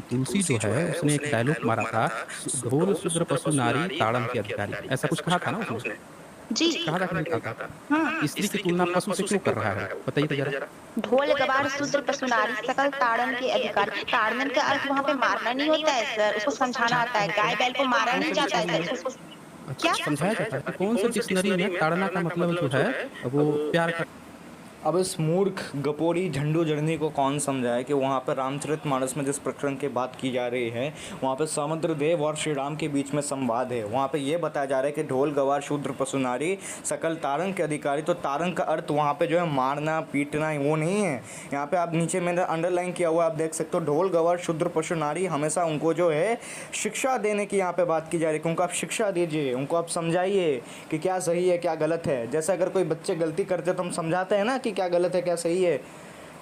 तुलसी जो है उसने एक डायलॉग मारा था, ढोल शूद्र पशु नारी ताड़न के अधिकारी, ऐसा कुछ कहा था ना उसने? जी। कहा था कि नहीं कहा था? हुँ। स्त्री की तुलना पशु से क्यों कर रहा है? बताइए तो ज़रा? ढोल गवार शूद्र पशु नारी सकल ताड़न के अधिकारी। ताड़न का अर्थ वहाँ पे मारना नहीं होता है सर, उसको समझाना आता है। गाय बैल को मारा कौन नहीं से जाता है डिक्शनरी में सर, उसको अच्छा क्या? समझाया जाता है? तो कौन से डिक्शनरी में ताड़ना का मतलब जो है वो प्यार का अब इस मूर्ख गपोरी झंडू जर्नी को कौन समझाए कि वहाँ पर रामचरितमानस में जिस प्रकरण की बात की जा रही है वहाँ पर समुद्रदेव और श्री राम के बीच में संवाद है। वहाँ पे ये बताया जा रहा है कि ढोल गवार शूद्र पशु नारी सकल तारंग के अधिकारी। तो तारंग का अर्थ वहाँ पे जो है मारना पीटना वो नहीं है। यहाँ पे आप नीचे मैंने अंडरलाइन किया हुआ आप देख सकते हो, ढोल गवार शूद्र पशु नारी, हमेशा उनको जो है शिक्षा देने की यहाँ पे बात की जा रही है कि उनको आप शिक्षा दीजिए, उनको आप समझाइए कि क्या सही है क्या गलत है। जैसे अगर कोई बच्चे गलती करते तो हम समझाते हैं ना कि क्या गलत है क्या सही है।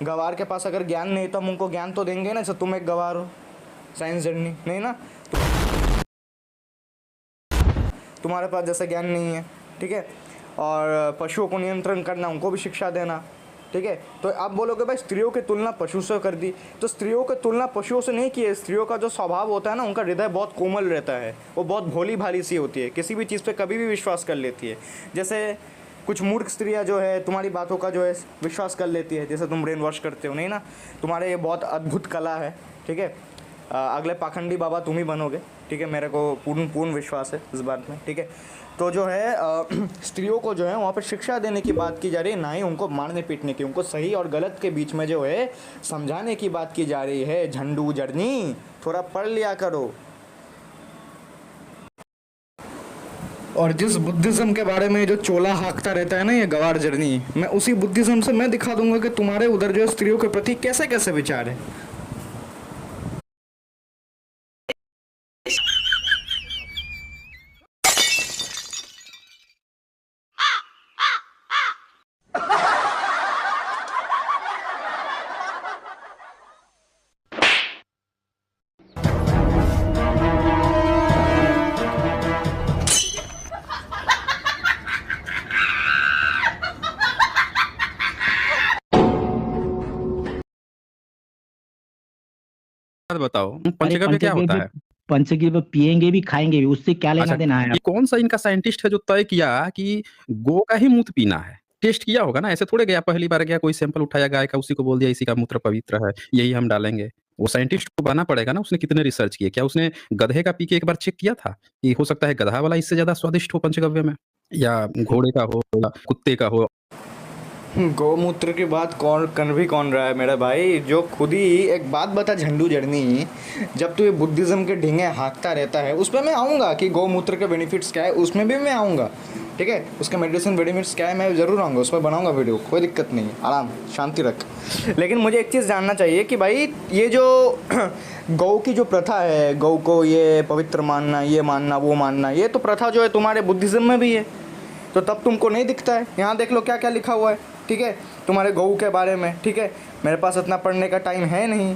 गवार के पास अगर ज्ञान नहीं तो हम उनको ज्ञान तो देंगे ना, जैसे तुम एक गवार हो साइंस जर्नी नहीं ना, तुम्हारे पास जैसे ज्ञान नहीं है, ठीक है। और पशुओं को नियंत्रण करना, उनको भी शिक्षा देना, ठीक है। तो आप बोलोगे भाई स्त्रियों की तुलना पशु से कर दी, तो स्त्रियों की तुलना पशुओं से नहीं की है। स्त्रियों का जो स्वभाव होता है ना, उनका हृदय बहुत कोमल रहता है, वो बहुत भोली भाली सी होती है, किसी भी चीज़ पे कभी भी विश्वास कर लेती है। जैसे कुछ मूर्ख स्त्रियाँ जो है तुम्हारी बातों का जो है विश्वास कर लेती है, जैसे तुम ब्रेन वॉश करते हो नहीं ना, तुम्हारे ये बहुत अद्भुत कला है, ठीक है। अगले पाखंडी बाबा तुम ही बनोगे, ठीक है, मेरे को पूर्ण विश्वास है इस बात में, ठीक है। तो जो है स्त्रियों को जो है वहाँ पर शिक्षा देने की बात की जा रही है, ना ही उनको मारने पीटने की। उनको सही और गलत के बीच में जो है समझाने की बात की जा रही है। झंडू जर्नी थोड़ा पढ़ लिया करो। और जिस बुद्धिज़्म के बारे में जो चोला हाँकता रहता है ना ये गवार जर्नी, मैं उसी बुद्धिज़्म से मैं दिखा दूंगा कि तुम्हारे उधर जो स्त्रियों के प्रति कैसे कैसे विचार है। बात बताओ, अरे पंचगव्य क्या होता है? पंचगव्य पिएँगे भी, खाएँगे भी, उससे क्या अच्छा, लेना-देना है? ये कौन-सा इनका साइंटिस्ट है जो तय किया कि गौ का ही मूत्र पीना है? टेस्ट किया होगा ना, ऐसे थोड़े गया पहली बार गया कोई सैंपल उठाया गाय का, उसी को बोल दिया इसी का मूत्र पवित्र है, यही हम डालेंगे। वो साइंटिस्ट को बताना पड़ेगा ना उसने कितने रिसर्च किए। क्या उसने गधे का पी के एक बार चेक किया था कि हो सकता है गधा वाला इससे ज़्यादा स्वादिष्ट हो पंचगव्य में या घोड़े का हो या कुत्ते का हो? गौमूत्र की बात कौन कर भी कौन रहा है मेरा भाई, जो खुद ही एक बात बता झंडू जर्नी, जब तू ये बुद्धिज़्म के ढींगे हाँकता रहता है उस पर मैं आऊँगा कि गौमूत्र के बेनिफिट्स क्या है, उसमें भी मैं आऊँगा, ठीक है। उसके मेडिसिन बेनिफिट्स क्या है मैं ज़रूर आऊँगा, उस पर बनाऊँगा वीडियो, कोई दिक्कत नहीं है, आराम शांति रख। लेकिन मुझे एक चीज़ जानना चाहिए कि भाई ये जो गौ की जो प्रथा है, गौ को ये पवित्र मानना, ये मानना वो मानना, ये तो प्रथा जो है तुम्हारे बुद्धिज़्म में भी है, तो तब तुमको नहीं दिखता है। यहाँ देख लो क्या क्या लिखा हुआ है, ठीक है, तुम्हारे गऊ के बारे में, ठीक है। मेरे पास इतना पढ़ने का टाइम है नहीं,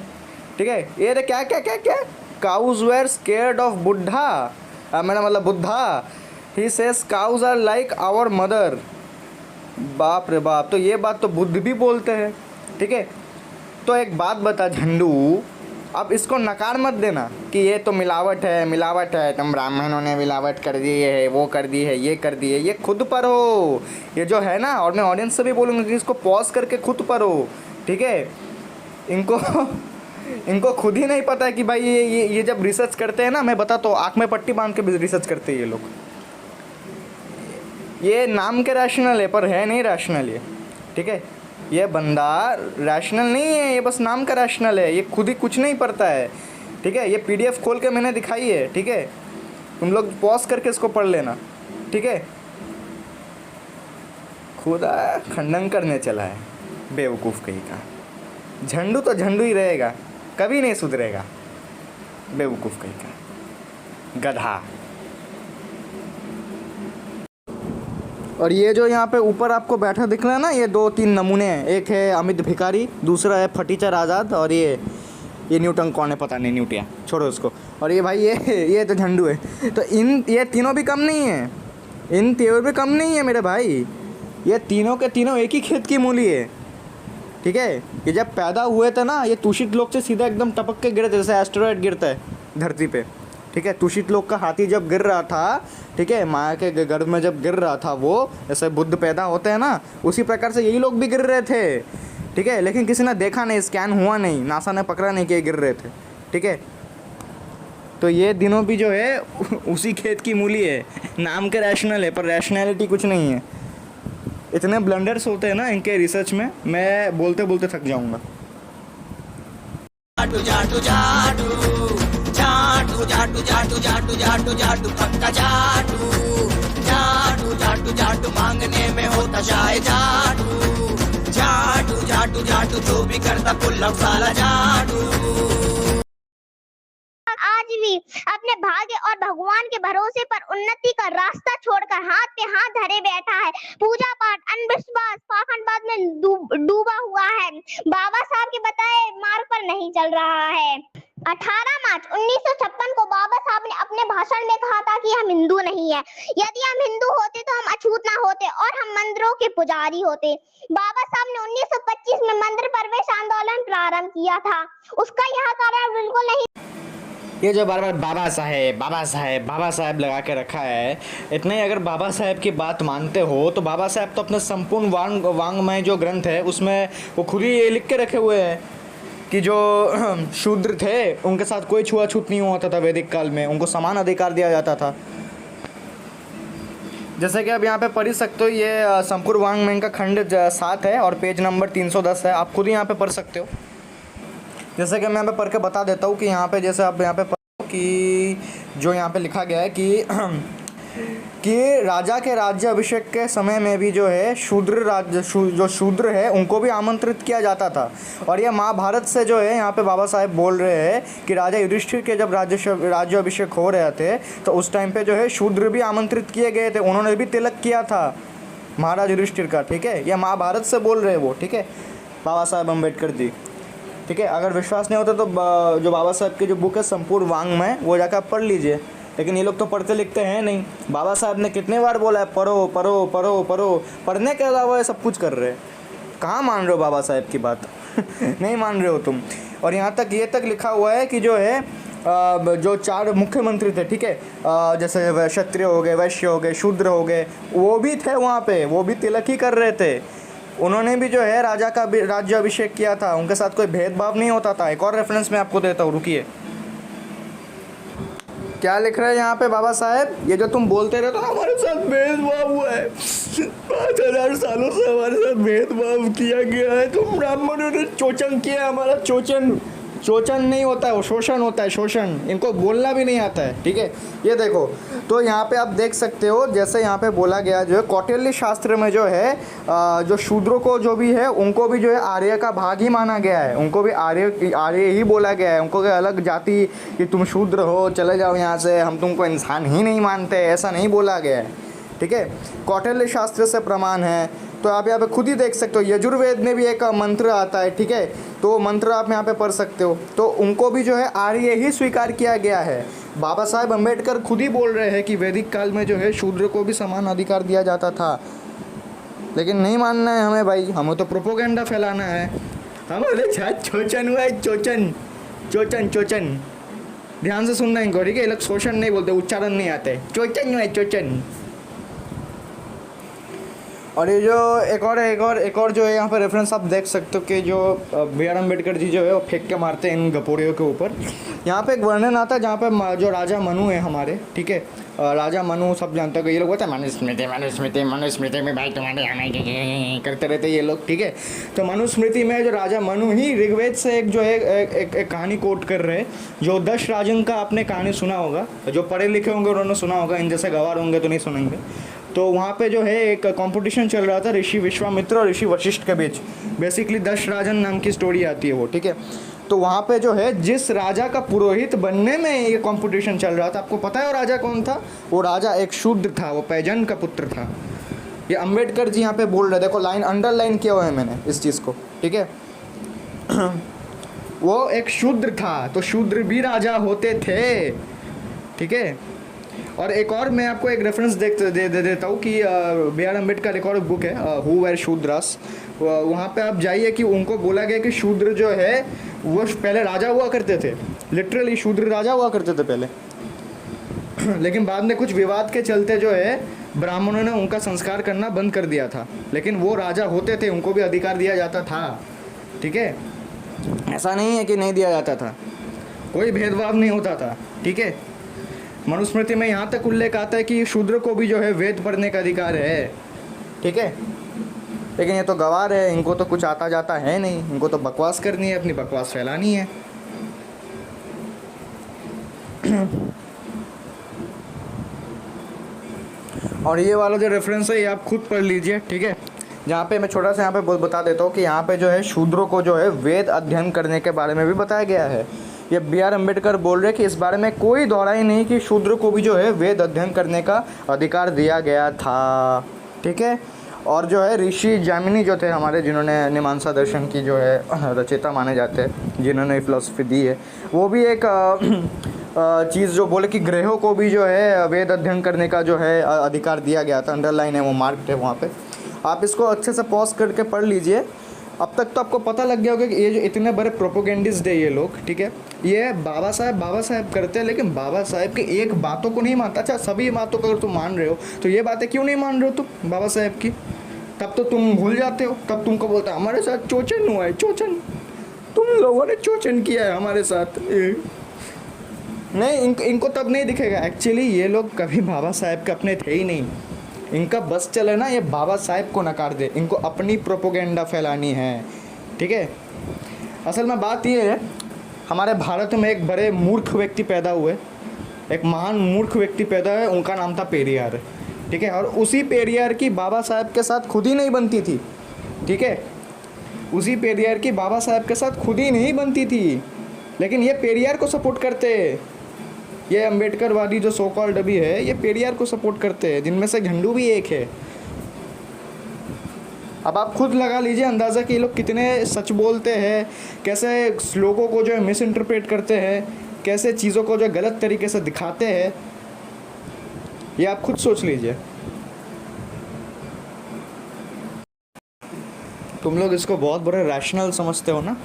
ठीक है। ये रे क्या क्या क्या क्या cows were scared of Buddha, मेरा मतलब Buddha, he says cows are like our mother. बाप रे बाप, तो ये बात तो बुद्ध भी बोलते हैं, ठीक है। तो एक बात बता झंडू, अब इसको नकार मत देना कि ये तो मिलावट है, तुम ब्राह्मणों ने मिलावट कर दी है, वो कर दी है, ये कर दी है। ये खुद पढ़ो, ये जो है ना, और मैं ऑडियंस से भी बोलूँगा कि इसको पॉज करके खुद पढ़ो, ठीक है। इनको खुद ही नहीं पता है कि भाई ये जब रिसर्च करते हैं ना, मैं बताता हूँ, आँख में पट्टी बांध के रिसर्च करते हैं ये लोग। ये नाम के रैशनल है पर है नहीं रैशनल ये, ठीक है। ये बंदा रैशनल नहीं है, ये बस नाम का रैशनल है, ये खुद ही कुछ नहीं पढ़ता है, ठीक है। ये पीडीएफ खोल के मैंने दिखाई है, ठीक है, तुम लोग पॉज करके इसको पढ़ लेना, ठीक है। खुदा खंडन करने चला है बेवकूफ़ कहीं का। झंडू तो झंडू ही रहेगा, कभी नहीं सुधरेगा, बेवकूफ़ कहीं का गधा। और ये जो यहाँ पे ऊपर आपको बैठा दिख रहा है ना, ये 2-3 नमूने हैं, एक है अमित भिखारी, दूसरा है फटीचर आज़ाद, और ये न्यूटन कौन है पता नहीं, न्यूटिया, छोड़ो उसको। और ये भाई ये तो झंडू है। तो ये तीनों भी कम नहीं है, इन तीनों भी कम नहीं है मेरे भाई, ये तीनों के तीनों एक ही खेत की मूली है, ठीक है। ये जब पैदा हुए थे ना, ये दूषित लोक से सीधा एकदम टपक के गिरे थे, जैसे एस्टेरॉयड गिरता है धरती पे, ठीक है। दूषित लोक का हाथी जब गिर रहा था, ठीक है, माया के गर्भ में जब गिर रहा था वो, जैसे बुद्ध पैदा होते हैं ना, उसी प्रकार से यही लोग भी गिर रहे थे, ठीक है। लेकिन किसी ने देखा नहीं, स्कैन हुआ नहीं, नासा ने पकड़ा नहीं कि ये गिर रहे थे, ठीक है। तो ये दिनों भी जो है उसी खेत की मूली है, नाम के रैशनल है पर रैशनैलिटी कुछ नहीं है। इतने ब्लंडर्स होते हैं ना इनके रिसर्च में, मैं बोलते बोलते थक जाऊंगा। जाटू जाटू जाटू जाटू जाटू जाटू जाटू जाटू जाटू पक्का जाटू जाटू जाटू जाटू मांगने में होता शाय जाटू जाटू जाटू जाटू जो भी करता पुल्लव साला जाटू। आज भी अपने भाग्य और भगवान के भरोसे पर उन्नति का रास्ता छोड़कर हाथ पे हाथ धरे बैठा है। पूजा पाठ, अंधविश्वास, पाखंडवाद में डूबा हुआ है। बाबा साहब के बताए मार्ग पर नहीं चल रहा है। 18 मार्च 1956 को बाबा साहब ने अपने भाषण में कहा था कि हम हिंदू नहीं है। यदि हम हिंदू होते तो हम अछूत ना होते और हम मंदिरों के पुजारी होते। बाबा साहब ने 1925 में मंदिर प्रवेश आंदोलन प्रारंभ किया था। उसका यह कारण बिल्कुल नहीं। ये जो बार बार बाबा साहेब बाबा साहेब बाबा साहेब लगा के रखा है, इतने अगर बाबा साहेब की बात मानते हो तो बाबा साहेब तो अपने संपूर्ण वांग्मय जो ग्रंथ है उसमें वो खुद ही ये लिख के रखे हुए हैं कि जो शूद्र थे उनके साथ कोई छुआछूत नहीं होता था वैदिक काल में, उनको समान अधिकार दिया जाता था। जैसे कि आप यहाँ पे पढ़ ही सकते हो, ये संपूर्ण वांग्मय का खंड 7 है और पेज नंबर 310 है, आप खुद ही यहाँ पे पढ़ सकते हो। जैसे कि मैं यहाँ पे पढ़ के बता देता हूँ कि यहाँ पे जैसे आप यहाँ पे पढ़ो कि जो यहाँ पे लिखा गया है कि राजा के राज्य अभिषेक के समय में भी जो है जो शूद्र है उनको भी आमंत्रित किया जाता था। और ये महाभारत से जो है यहाँ पे बाबा साहेब बोल रहे हैं कि राजा युधिष्ठिर के जब राज्य अभिषेक हो रहे थे तो उस टाइम पे जो है शूद्र भी आमंत्रित किए गए थे, उन्होंने भी तिलक किया था महाराज युधिष्ठिर का, ठीक है। यह महाभारत से बोल रहे हैं वो, ठीक है, बाबा साहेब अम्बेडकर जी, ठीक है। अगर विश्वास नहीं होता तो जो बाबा साहब की जो बुक है संपूर्ण वांग्मय, वो जाकर आप पढ़ लीजिए। लेकिन ये लोग तो पढ़ते लिखते हैं नहीं। बाबा साहब ने कितने बार बोला है पढ़ो पढ़ो पढ़ो पढ़ो, पढ़ने के अलावा ये सब कुछ कर रहे हैं। कहाँ मान रहे हो बाबा साहब की बात नहीं मान रहे हो तुम। और यहाँ तक ये तक लिखा हुआ है कि जो है जो 4 मुख्यमंत्री थे, ठीक है, जैसे क्षत्रिय हो गए, वैश्य हो गए, शूद्र हो गए, वो भी थे वहाँ पे, वो भी तिलक ही कर रहे थे। उन्होंने भी जो है राजा का राज्य अभिषेक किया था, उनके साथ कोई भेदभाव नहीं होता था। एक और रेफरेंस मैं आपको देता हूँ, रुकिए। क्या लिख रहे हैं यहाँ पे बाबा साहेब, ये जो तुम बोलते रहे तो हमारे साथ भेदभाव हुआ है, 5000 सालों से हमारे साथ भेदभाव किया गया है, तुम ब्राह्मणों ने शोषण किया हमारा। शोषण नहीं होता है, वो शोषण होता है, शोषण। इनको बोलना भी नहीं आता है, ठीक है। ये देखो, तो यहाँ पे आप देख सकते हो, जैसे यहाँ पे बोला गया जो है कौटिल्य शास्त्र में जो है जो शूद्रों को जो भी है उनको भी जो है आर्य का भाग ही माना गया है, उनको भी आर्य ही बोला गया है। उनको अलग जाति कि तुम शूद्र हो, चले जाओ यहाँ से, हम तुमको इंसान ही नहीं मानते, ऐसा नहीं बोला गया है, ठीक है। कौटिल्य शास्त्र से प्रमाण है। तो आप यहाँ पे खुद ही देख सकते हो, यजुर्वेद में भी एक मंत्र आता है, ठीक है, तो मंत्र आप यहाँ पे पढ़ सकते हो। तो उनको भी जो है आर्य ही स्वीकार किया गया है। बाबा साहेब अम्बेडकर खुद ही बोल रहे हैं कि वैदिक काल में जो है शूद्र को भी समान अधिकार दिया जाता था। लेकिन नहीं मानना है हमें भाई, हमें तो प्रोपोगेंडा फैलाना है। हमारे साथ शोषण हुआ है, शोषण। ध्यान से सुनना इनको, ठीक है। ये लोग शोषण नहीं बोलते, उच्चारण नहीं आते, शोषण हुआ है, शोषण। और ये जो एक और जो है यहाँ पर रेफरेंस आप देख सकते हो कि जो B.R. अम्बेडकर जी जो है वो फेंक के मारते हैं इन गपोड़ियों के ऊपर। यहाँ पे एक वर्णन आता है जहाँ पे जो राजा मनु है हमारे, ठीक है, राजा मनु सब जानते हो, ये लोग बोलते हैं मनुस्मृति में भाई तुम्हारे करते रहते ये लोग, ठीक है। तो मनुस्मृति में जो राजा मनु ही ऋग्वेद से एक जो है एक कहानी कोट कर रहे हैं। जो 10 राजन का आपने कहानी सुना होगा, जो पढ़े लिखे होंगे उन्होंने सुना होगा, इन जैसे गवार होंगे तो नहीं सुनेंगे। तो वहाँ पे जो है एक कंपटीशन चल रहा था ऋषि विश्वामित्र और ऋषि वशिष्ठ के बीच। बेसिकली 10 राजन नाम की स्टोरी आती है वो, ठीक है। तो वहाँ पे जो है जिस राजा का पुरोहित बनने में ये कंपटीशन चल रहा था, आपको पता है वो राजा कौन था? वो राजा एक शूद्र था, वो पैजन का पुत्र था। ये अम्बेडकर जी यहाँ पे बोल रहे, देखो लाइन अंडरलाइन किया हुआ है मैंने इस चीज़ को, ठीक है। वो एक शूद्र था, तो शूद्र भी राजा होते थे, ठीक है। और एक और मैं आपको एक रेफरेंस दे देता हूँ कि बी आर अम्बेडकर एक और बुक है हु वेर शूद्रास, वहाँ पे आप जाइए कि उनको बोला गया कि शूद्र जो है वो पहले राजा हुआ करते थे, लिटरली शूद्र राजा हुआ करते थे पहले। लेकिन बाद में कुछ विवाद के चलते जो है ब्राह्मणों ने उनका संस्कार करना बंद कर दिया था, लेकिन वो राजा होते थे, उनको भी अधिकार दिया जाता था, ठीक है, ऐसा नहीं है कि नहीं दिया जाता था, कोई भेदभाव नहीं होता था, ठीक है। मनुस्मृति में यहाँ तक उल्लेख आता है कि शूद्र को भी जो है वेद पढ़ने का अधिकार है, ठीक है। लेकिन ये तो गवार है, इनको तो कुछ आता जाता है नहीं, इनको तो बकवास करनी है, अपनी बकवास फैलानी है। और ये वाला जो रेफरेंस है ये आप खुद पढ़ लीजिए, ठीक है, जहाँ पे मैं छोटा सा यहाँ पे बता देता हूँ कि यहाँ पे जो है शूद्रों को जो है वेद अध्ययन करने के बारे में भी बताया गया है। ये बी आर अम्बेडकर बोल रहे कि इस बारे में कोई दोहराई नहीं कि शूद्र को भी जो है वेद अध्ययन करने का अधिकार दिया गया था, ठीक है। और जो है ऋषि जैमिनी जो थे हमारे, जिन्होंने मीमांसा दर्शन की जो है रचयिता माने जाते हैं, जिन्होंने फिलॉसफी दी है, वो भी एक चीज़ जो बोले कि ग्रहों को भी जो है वेद अध्ययन करने का जो है अधिकार दिया गया था, अंडरलाइन है, वो मार्क्ड है वहाँ पे, आप इसको अच्छे से पॉज करके पढ़ लीजिए। अब तक तो आपको पता लग गया होगा कि ये जो इतने बड़े प्रोपोगेंडिस्ट है ये लोग, ठीक है, ये बाबा साहब करते हैं, लेकिन बाबा साहब की एक बातों को नहीं मानता। अच्छा, सभी बातों को अगर तुम मान रहे हो तो ये बातें क्यों नहीं मान रहे हो तुम बाबा साहब की? तब तो तुम भूल जाते हो, तब तुमको बोलता हमारे साथ चोचन हुआ है, चोचन, तुम लोगों ने चोचन किया है हमारे साथ। नहीं, इनको तब नहीं दिखेगा। एक्चुअली ये लोग कभी बाबा साहब के अपने थे ही नहीं, इनका बस चले ना ये बाबा साहब को नकार दे, इनको अपनी प्रोपोगेंडा फैलानी है, ठीक है। असल में बात ये है, हमारे भारत में एक बड़े मूर्ख व्यक्ति पैदा हुए, एक महान मूर्ख व्यक्ति पैदा हुए, उनका नाम था पेरियार, ठीक है। और उसी पेरियार की बाबा साहब के साथ खुद ही नहीं बनती थी, ठीक है, उसी पेरियार की बाबा साहब के साथ खुद ही नहीं बनती थी, लेकिन ये पेरियार को सपोर्ट करते हैं। ये अम्बेडकरवादी जो सो कॉल्ड अभी है, ये पेरियार को सपोर्ट करते हैं, जिनमें से झंडू भी एक है। अब आप खुद लगा लीजिए अंदाज़ा कि ये लोग कितने सच बोलते हैं, कैसे श्लोकों को जो है मिस इंटरप्रेट करते हैं, कैसे चीज़ों को जो गलत तरीके से दिखाते हैं, ये आप खुद सोच लीजिए। तुम लोग इसको बहुत बड़ा रैशनल समझते हो ना।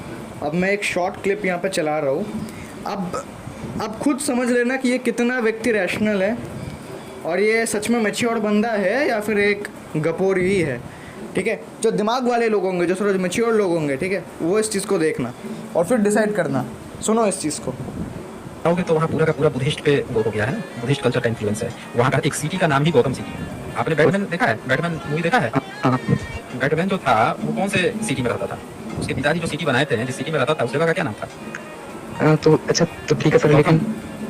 अब मैं एक शॉर्ट क्लिप यहाँ पे चला रहा हूँ, अब खुद समझ लेना कि ये कितना व्यक्ति रैशनल है, और ये सच में मैच्योर बंदा है या फिर एक गपोर ही है, ठीक है। जो दिमाग वाले लोग होंगे, जो थोड़ा मैच्योर लोग होंगे, ठीक है, वो इस चीज़ को देखना और फिर डिसाइड करना। सुनो इस चीज़ को। आओगे तो वहाँ पूरा का पूरा बुद्धिस्ट पे वो हो गया है, बुद्धिस्ट कल्चर का इन्फ्लुएंस है। वहाँ का एक सिटी का नाम ही गौतम सिटी है। आपने बैटमैन देखा है? बैटमैन मूवी देखा है? बैटमैन जो था वो कौन से सिटी में रहता था? उसके पिताजी जो सिटी बनाए थे, जिस सिटी में रहता था, उस जगह का क्या नाम था? तो अच्छा, तो ठीक है सर, लेकिन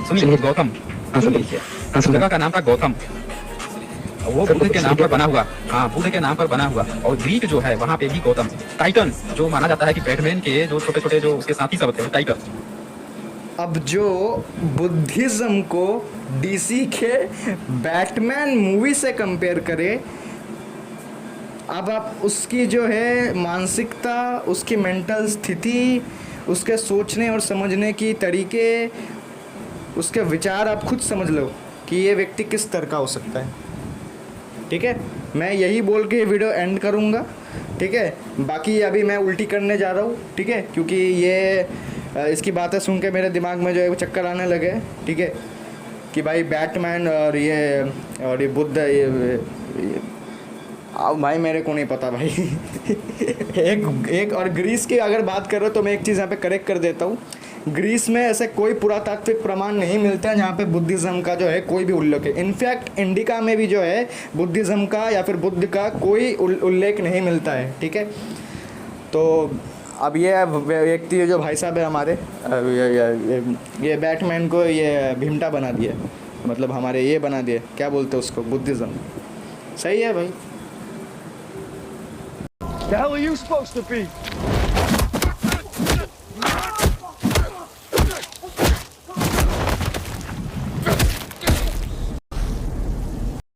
सुनिए, गौतम, सुन लीजिए, उस जगह का नाम था गौतम। वो बुद्ध के नाम पर बना हुआ, हाँ, बुद्ध के नाम पर बना हुआ। और ग्रीक जो है वहाँ पे भी गौतम। टाइटन जो माना जाता है कि बैटमैन के जो छोटे छोटे जो उसके साथी सब थे, टाइटन। अब जो बुद्धिज्म को डीसी के बैटमैन मूवी से कंपेयर करे, अब आप उसकी जो है मानसिकता, उसकी मेंटल स्थिति, उसके सोचने और समझने की तरीके, उसके विचार आप खुद समझ लो कि ये व्यक्ति किस तरह का हो सकता है, ठीक है। मैं यही बोल के ये वीडियो एंड करूँगा, ठीक है। बाकी अभी मैं उल्टी करने जा रहा हूँ, ठीक है, क्योंकि ये इसकी बातें सुन के मेरे दिमाग में जो है वो चक्कर आने लगे, ठीक है, कि भाई बैटमैन और ये बुद्ध, ये अब भाई मेरे को नहीं पता भाई। एक और ग्रीस की अगर बात करो तो मैं एक चीज़ यहाँ पे करेक्ट कर देता हूँ। ग्रीस में ऐसे कोई पुरातात्विक प्रमाण नहीं मिलते हैं जहाँ पे बुद्धिज़्म का जो है कोई भी उल्लेख है। इनफैक्ट इंडिका में भी जो है बुद्धिज़्म का या फिर बुद्ध का कोई उल्लेख नहीं मिलता है, ठीक है। तो अब ये व्यक्ति जो भाई साहब है हमारे, ये बैटमैन को ये भीमटा बना दिया, मतलब हमारे ये बना दिया, क्या बोलते हैं उसको, बुद्धिज़्म। सही है भाई। The hell are you supposed to be?